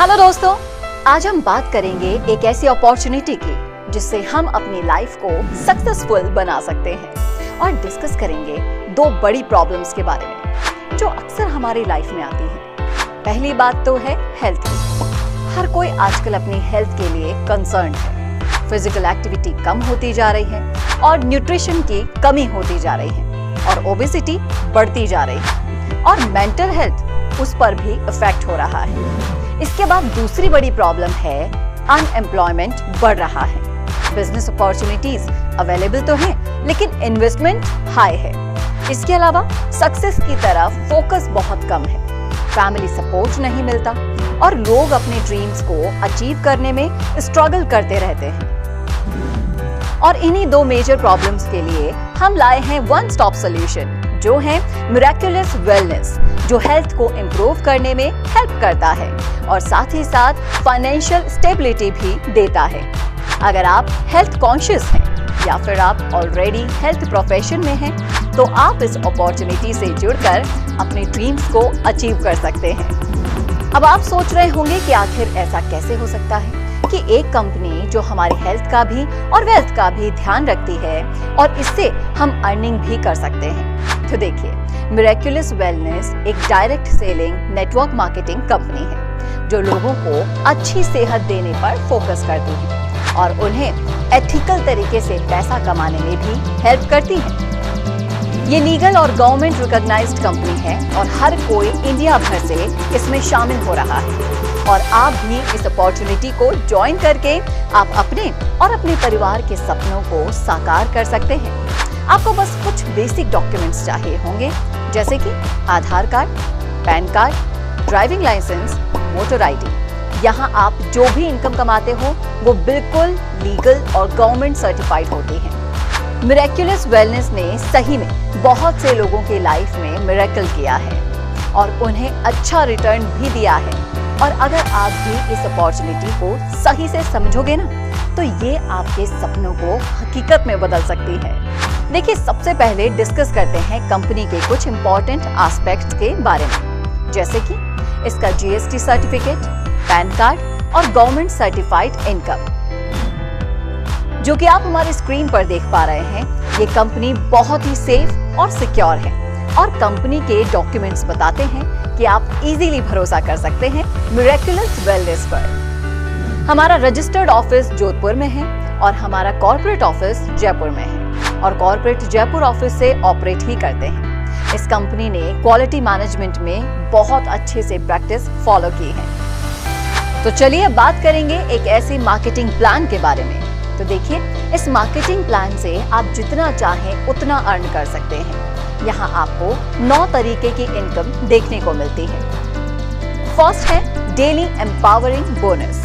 Hello दोस्तों, आज हम बात करेंगे एक ऐसी अपॉर्चुनिटी की जिससे हम अपनी लाइफ को सक्सेसफुल बना सकते हैं और डिस्कस करेंगे दो बड़ी प्रॉब्लम्स के बारे में जो अक्सर हमारी लाइफ में आती हैं। पहली बात तो है हेल्थ की। हर कोई आजकल अपनी हेल्थ के लिए कंसर्न है। फिजिकल एक्टिविटी कम होती जा रही है और न्यूट्रिशन की कमी होती जा रही है और ओबेसिटी बढ़ती जा रही है और मेंटल हेल्थ उस पर भी इफेक्ट हो रहा है। इसके बाद दूसरी बड़ी प्रॉब्लम है अनएम्प्लॉयमेंट बढ़ रहा है। बिजनेस अपॉर्चुनिटीज अवेलेबल तो हैं, लेकिन इन्वेस्टमेंट हाई है। इसके अलावा सक्सेस की तरफ फोकस बहुत कम है। फैमिली सपोर्ट नहीं मिलता और लोग अपने ड्रीम्स को अचीव करने में स्ट्रगल करते रहते हैं। और इन्हीं दो मेजर प्रॉब्लम्स के लिए हम लाए हैं वन स्टॉप सॉल्यूशन, जो है मिरेक्युलस वेलनेस, जो हेल्थ को इम्प्रूव करने में हेल्प करता है और साथ ही साथ फाइनेंशियल स्टेबिलिटी भी देता है। अगर आप हेल्थ कॉन्शियस हैं या फिर आप ऑलरेडी हेल्थ प्रोफेशन में हैं, तो आप इस अपॉर्चुनिटी से जुड़कर अपने ड्रीम्स को अचीव कर सकते हैं। अब आप सोच रहे होंगे कि आखिर ऐसा कैसे हो सकता है कि एक कंपनी जो हमारी हेल्थ का भी और वेल्थ का भी ध्यान रखती है और इससे हम अर्निंग भी कर सकते हैं। तो देखिए, मिरेक्युलस वेलनेस एक direct selling network marketing company है जो लोगों को अच्छी सेहत देने पर फोकस करती है और उन्हें एथिकल तरीके से पैसा कमाने में भी हेल्प करती है। ये लीगल और गवर्नमेंट रिकॉग्नाइज्ड कंपनी है और हर कोई इंडिया भर से इसमें शामिल हो रहा है और आप भी इस अपॉर्चुनिटी को ज्वाइन करके आप अपने और अपने परिवार के सपनों को साकार कर सकते हैं। आपको बस कुछ बेसिक डॉक्यूमेंट्स चाहिए होंगे, जैसे कि Aadhaar card, PAN card, driving licence, voter ID. यहाँ आप जो भी इनकम कमाते हो वो बिल्कुल लीगल और गवर्नमेंट सर्टिफाइड होती है। मिरेक्युलस वेलनेस ने सही में बहुत से लोगों की लाइफ में मिरेकल किया है और उन्हें अच्छा रिटर्न भी दिया है। और अगर आप भी इस अपॉर्चुनिटी को सही से समझोगे ना, तो ये आपके सपनों को हकीकत में बदल सकती है। देखिए, सबसे पहले डिस्कस करते हैं कंपनी के कुछ इंपॉर्टेंट एस्पेक्ट्स के बारे में, जैसे कि इसका जीएसटी सर्टिफिकेट, पैन कार्ड और गवर्नमेंट सर्टिफाइड इनकम। जो कि आप हमारी स्क्रीन पर देख पा रहे हैं, ये कंपनी बहुत ही सेफ और सिक्योर है और कंपनी के डॉक्यूमेंट्स बताते हैं कि आप इजीली भरोसा कर सकते हैं मिरेक्युलस वेलनेस पर। हमारा रजिस्टर्ड ऑफिस जोधपुर में है और हमारा कॉर्पोरेट ऑफिस जयपुर में है और कॉर्पोरेट जयपुर ऑफिस से ऑपरेट ही करते हैं। इस कंपनी ने क्वालिटी मैनेजमेंट में बहुत अच्छे से प्रैक्टिस फॉलो की है। तो चलिए बात करेंगे एक ऐसी मार्केटिंग प्लान के बारे में। तो देखिए, इस मार्केटिंग प्लान से आप जितना चाहें उतना अर्न कर सकते हैं। यहाँ आपको 9 तरीके की इनकम देखने को मिलती है। फर्स्ट है डेली एम्पावरिंग बोनस,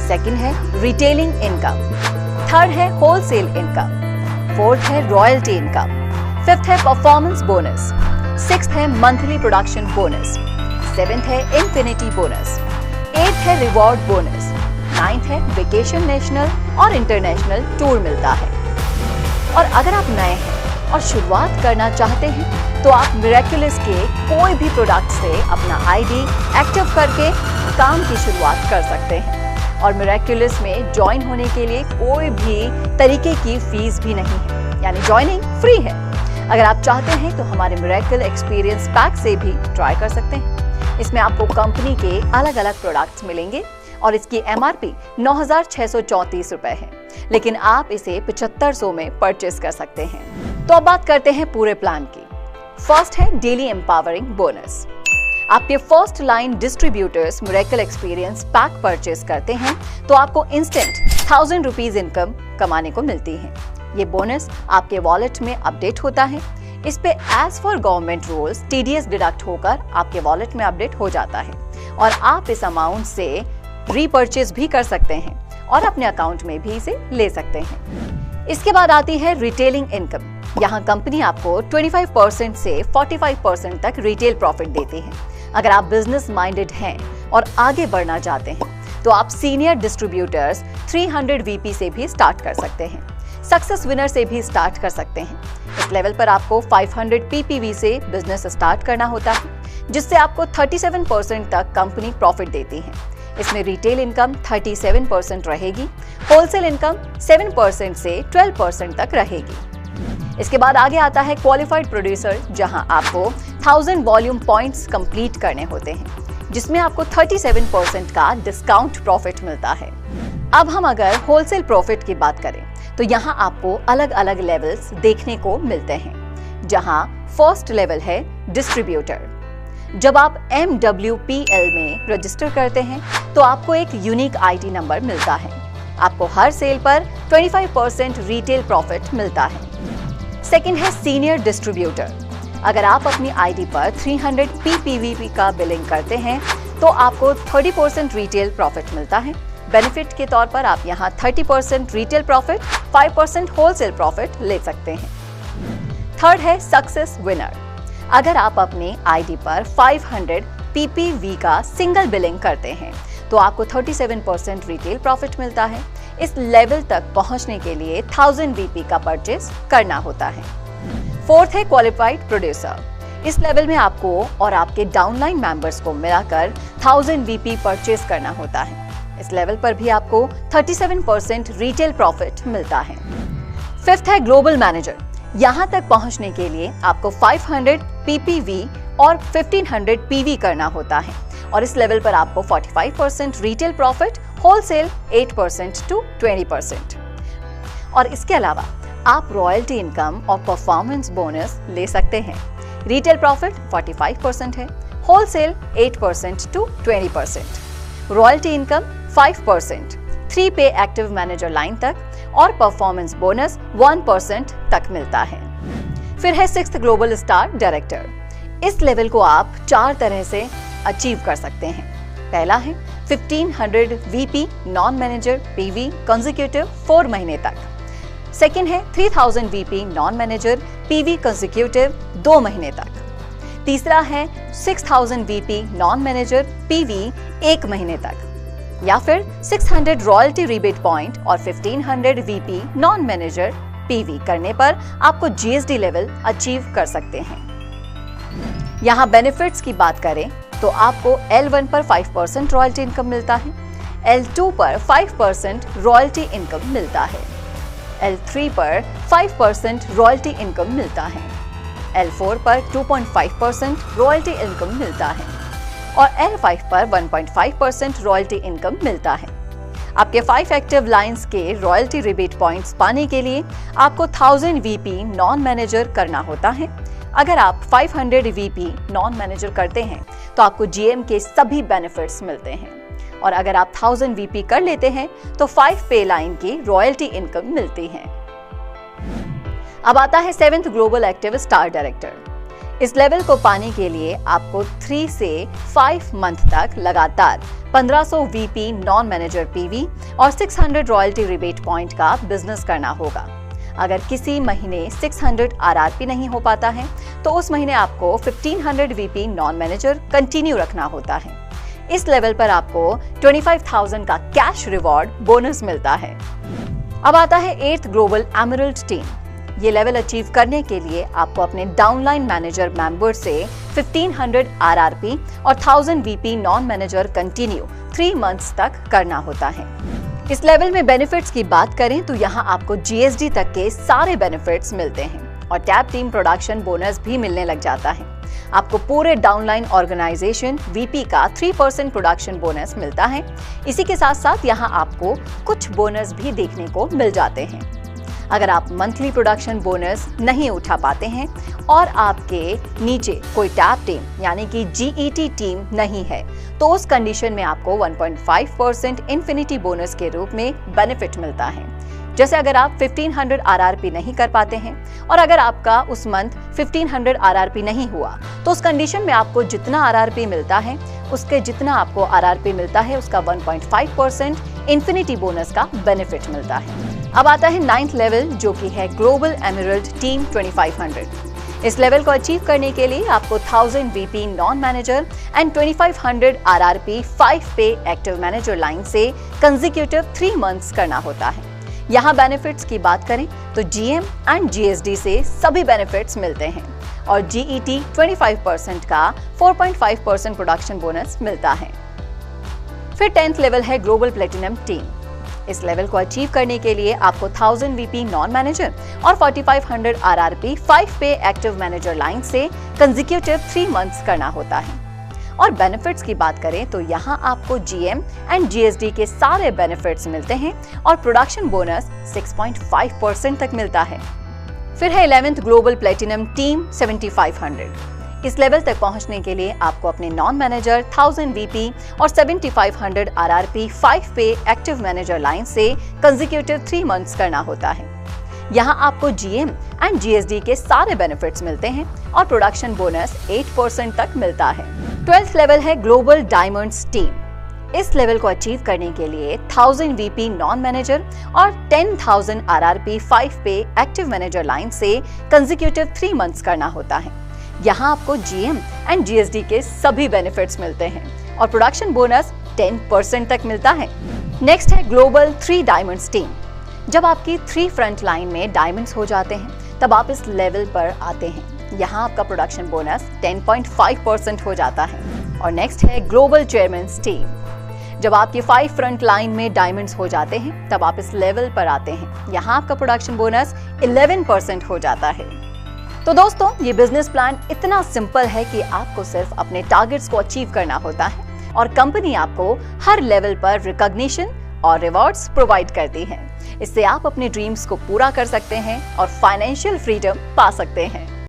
सेकंड है रिटेलिंग इनकम, थर्ड है होलसेल इनकम, फोर्थ है रॉयल्टी इनकम, फिफ्थ है परफॉर्मेंस बोनस, सिक्स्थ है मंथली प्रोडक्शन बोनस, सेवेंथ है इन्फिनिटी बोनस, एट्थ है रिवॉर्ड बोनस, नाइन्थ है वेकेशन नेशनल और इंटरनेशनल टूर मिलता है। और अगर आप नए हैं और शुरुआत करना चाहते हैं, तो आप मिरेक्युलस के कोई भी प्रोडक्ट से अपना आईडी एक्टिव करके काम की शुरुआत कर सकते हैं। और मिरेक्युलस में ज्वाइन होने के लिए कोई भी तरीके की फीस भी नहीं है, यानी ज्वाइनिंग फ्री है। अगर आप चाहते हैं तो हमारे मिरेकल एक्सपीरियंस पैक से भी ट्राई कर सकते हैं। इसमें आपको कंपनी के अलग अलग प्रोडक्ट्स मिलेंगे और इसकी एमआरपी 9,634 रुपए है, लेकिन आप इसे 7500 में परचेस कर सकते हैं। तो अब बात करते हैं पूरे प्लान की। फर्स्ट है डेली एम्पावरिंग बोनस। आपके first line distributors miracle experience pack purchase करते हैं तो आपको इंस्टेंट 1000 रुपीज इनकम कमाने को मिलती है। ये बोनस आपके वॉलेट में अपडेट होता है। इस पे as for government rules TDS deduct होकर आपके वॉलेट में अपडेट हो जाता है और आप इस अमाउंट से रीपर्चेस भी कर सकते हैं और अपने अकाउंट में भी इसे ले सकते हैं। इसके बाद आती है रिटेलिंग इनकम। यहाँ कंपनी आपको 25% से 45% तक रिटेल प्रॉफिट देती है। अगर आप बिजनेस माइंडेड हैं और आगे बढ़ना चाहते हैं, तो आप सीनियर डिस्ट्रीब्यूटर्स 300 वीपी से भी स्टार्ट कर सकते हैं। सक्सेस विनर से भी स्टार्ट कर सकते हैं। इस लेवल पर आपको 500 पीपीवी से बिजनेस स्टार्ट करना होता है, जिससे आपको 37% तक कंपनी प्रॉफिट देती है। इसमें रिटेल इनकम 37% रहेगी, होलसेल इनकम 7% से 12% तक रहेगी। इसके बाद आगे आता है क्वालिफाइड प्रोड्यूसर, जहां आपको 1000 वॉल्यूम पॉइंट्स कंप्लीट करने होते हैं, जिसमें आपको 37% का डिस्काउंट प्रॉफिट मिलता है। अब हम अगर होलसेल प्रॉफिट की बात करें तो यहाँ आपको अलग अलग लेवल्स देखने को मिलते हैं, जहां फर्स्ट लेवल है डिस्ट्रीब्यूटर। जब आप MWPL में रजिस्टर करते हैं तो आपको एक यूनिक ID नंबर मिलता है। आपको हर सेल पर 25% रिटेल प्रॉफिट मिलता है। सेकंड है सीनियर डिस्ट्रीब्यूटर। अगर आप अपनी ID पर 300 PPV का बिलिंग करते हैं तो आपको 30% रिटेल प्रॉफिट मिलता है। बेनिफिट के तौर पर आप यहाँ 30% रिटेल प्रॉफिट, 5% होलसेल प्रॉफिट ले सकते हैं। थर्ड है सक्सेस विनर। अगर आप अपने ID पर 500 PPV का सिंगल बिलिंग करते हैं तो आपको 37% रिटेल प्रॉफिट मिलता है। इस लेवल तक पहुंचने के लिए 1000 VP का परचेज करना होता है। फोर्थ है क्वालिफाइड प्रोड्यूसर। इस लेवल में आपको और आपके डाउनलाइन मेंबर्स को मिलाकर 1000 VP परचेज करना होता है। इस लेवल पर भी आपको 37% रिटेल प्रॉफिट मिलता है। फिफ्थ है ग्लोबल मैनेजर। यहाँ तक पहुँचने के लिए आपको 500 PPV और 1500 PV करना होता है और इस लेवल पर आपको 45% रिटेल प्रॉफिट, होलसेल 8% to 20%। और इसके अलावा आप रॉयल्टी इनकम और परफॉर्मेंस बोनस ले सकते हैं। रिटेल प्रॉफिट 45% है, होलसेल 8% to 20%, रॉयल्टी इनकम 5%, 3 पे एक्टिव मैनेजर लाइन तक और परफॉर्मेंस बोनस 1% तक मिलता है। फिर है सिक्स्थ ग्लोबल स्टार डायरेक्टर। इस लेवल को आप 4 तरह से अचीव कर सकते हैं। पहला है 1500 VP non manager PV consecutive 4 महीने तक। सेकेंड है 3000 VP non manager PV consecutive 2 महीने तक। तीसरा है 6000 VP नॉन मैनेजर PV 1 महीने तक। या फिर 600 रॉयल्टी रिबेट पॉइंट और 1500 VP नॉन मैनेजर PV करने पर आपको GSD लेवल अचीव कर सकते हैं। यहाँ बेनिफिट्स की बात करें तो आपको L1 पर 5% रॉयल्टी इनकम मिलता है, L2 पर 5% रॉयल्टी इनकम मिलता है, L3 पर 5% रॉयल्टी इनकम मिलता है, L4 पर 2.5% रॉयल्टी इनकम मिलता है और L5 पर 1.5% रॉयल्टी इनकम मिलता है। आपके 5 एक्टिव लाइंस के रॉयल्टी रिबेट पॉइंट्स पाने के लिए आपको 1000 VP नॉन मैनेजर करना होता है। अगर आप 500 VP नॉन मैनेजर करते हैं तो आपको GM के सभी बेनिफिट्स मिलते हैं और अगर आप 1000 VP कर लेते हैं तो 5 पे लाइन की रॉयल्टी इनकम मिलती है। अब आता है 7th global active star director. इस लेवल को पाने के लिए आपको 3 से 5 मंथ तक लगातार 1500 VP नॉन मैनेजर PV और 600 रॉयल्टी रिबेट पॉइंट का बिजनेस करना होगा। अगर किसी महीने 600 RRP नहीं हो पाता है तो उस महीने आपको 1500 VP नॉन मैनेजर कंटिन्यू रखना होता है। इस लेवल पर आपको 25,000 का कैश रिवॉर्ड बोनस मिलता है। अब आता है 8th ग्लोबल एमरल्ड टीम। ये लेवल अचीव करने के लिए आपको अपने डाउनलाइन मैनेजर मेंबर से 1500 RRP और 1000 VP non manager continue 3 months तक करना होता है। इस लेवल में बेनिफिट्स की बात करें तो यहाँ आपको GSD तक के सारे बेनिफिट्स मिलते हैं और टैब टीम प्रोडक्शन बोनस भी मिलने लग जाता है। आपको पूरे डाउनलाइन ऑर्गेनाइजेशन VP का 3% प्रोडक्शन बोनस मिलता है। इसी के साथ साथ यहाँ आपको कुछ बोनस भी देखने को मिल जाते हैं। अगर आप मंथली प्रोडक्शन बोनस नहीं उठा पाते हैं और आपके नीचे कोई टैब टीम यानी कि GET टीम नहीं है तो उस कंडीशन में आपको 1.5% इन्फिनिटी बोनस के रूप में बेनिफिट मिलता है। जैसे अगर आप 1500 RRP नहीं कर पाते हैं और अगर आपका उस मंथ 1500 RRP नहीं हुआ तो उस कंडीशन में आपको जितना RRP मिलता है उसके जितना आपको RRP मिलता है उसका 1.5% इन्फिनिटी बोनस का बेनिफिट मिलता है। अब आता है 9th लेवल जो कि है ग्लोबल एमरल्ड टीम 2500। इस लेवल को अचीव करने के लिए आपको 1000 VP non manager and 2500 RRP 5 पे एक्टिव मैनेजर लाइन से कंसेक्यूटिव 3 मंथ्स करना होता है। यहाँ बेनिफिट्स की बात करें तो GM एंड GSD से सभी बेनिफिट्स मिलते हैं और GET 25% का 4.5% प्रोडक्शन बोनस मिलता है। फिर 10th लेवल है ग्लोबल प्लेटिनम टीम। इस लेवल को अचीव करने के लिए आपको 1000 VP नॉन मैनेजर और 4500 RRP 5 पे एक्टिव मैनेजर लाइन से कंसेक्यूटिव 3 मंथ्स करना होता है। और बेनिफिट्स की बात करें तो यहाँ आपको GM एंड GSD के सारे बेनिफिट्स मिलते हैं और प्रोडक्शन बोनस 6.5% तक मिलता है। फिर है 11th ग्लोबल प्लेटिनम टीम 7500। इस लेवल तक पहुंचने के लिए आपको अपने नॉन मैनेजर 1000 VP और 7500 RRP 5 पे एक्टिव मैनेजर लाइन से कंसेक्यूटिव 3 मंथ्स करना होता है। यहाँ आपको GM एंड GSD के सारे बेनिफिट्स मिलते हैं और प्रोडक्शन बोनस 8% तक मिलता है। 12th लेवल है ग्लोबल डायमंड्स टीम। इस लेवल को अचीव करने के लिए 1000 VP नॉन मैनेजर और 10,000 RRP 5 पे एक्टिव मैनेजर लाइन से कंसेक्यूटिव 3 मंथ्स करना होता है। यहाँ आपको GM एंड GSD के सभी बेनिफिट्स मिलते हैं और प्रोडक्शन बोनस 10% तक मिलता है। नेक्स्ट है ग्लोबल 3 डायमंड्स टीम। जब आपकी 3 फ्रंट लाइन में डायमंड्स हो जाते हैं तब आप इस लेवल पर आते हैं। यहाँ आपका प्रोडक्शन बोनस 10.5% हो जाता है। और नेक्स्ट है ग्लोबल चेयरमैन्स टीम। जब आपके 5 फ्रंट लाइन में डायमंड्स हो जाते हैं तब आप इस लेवल पर आते हैं। यहाँ आपका प्रोडक्शन बोनस 11% हो जाता है। तो दोस्तों, ये बिजनेस प्लान इतना सिंपल है कि आपको सिर्फ अपने टारगेट्स को अचीव करना होता है और कंपनी आपको हर लेवल पर रिकॉग्निशन और रिवॉर्ड्स प्रोवाइड करती है। इससे आप अपने ड्रीम्स को पूरा कर सकते हैं और फाइनेंशियल फ्रीडम पा सकते हैं।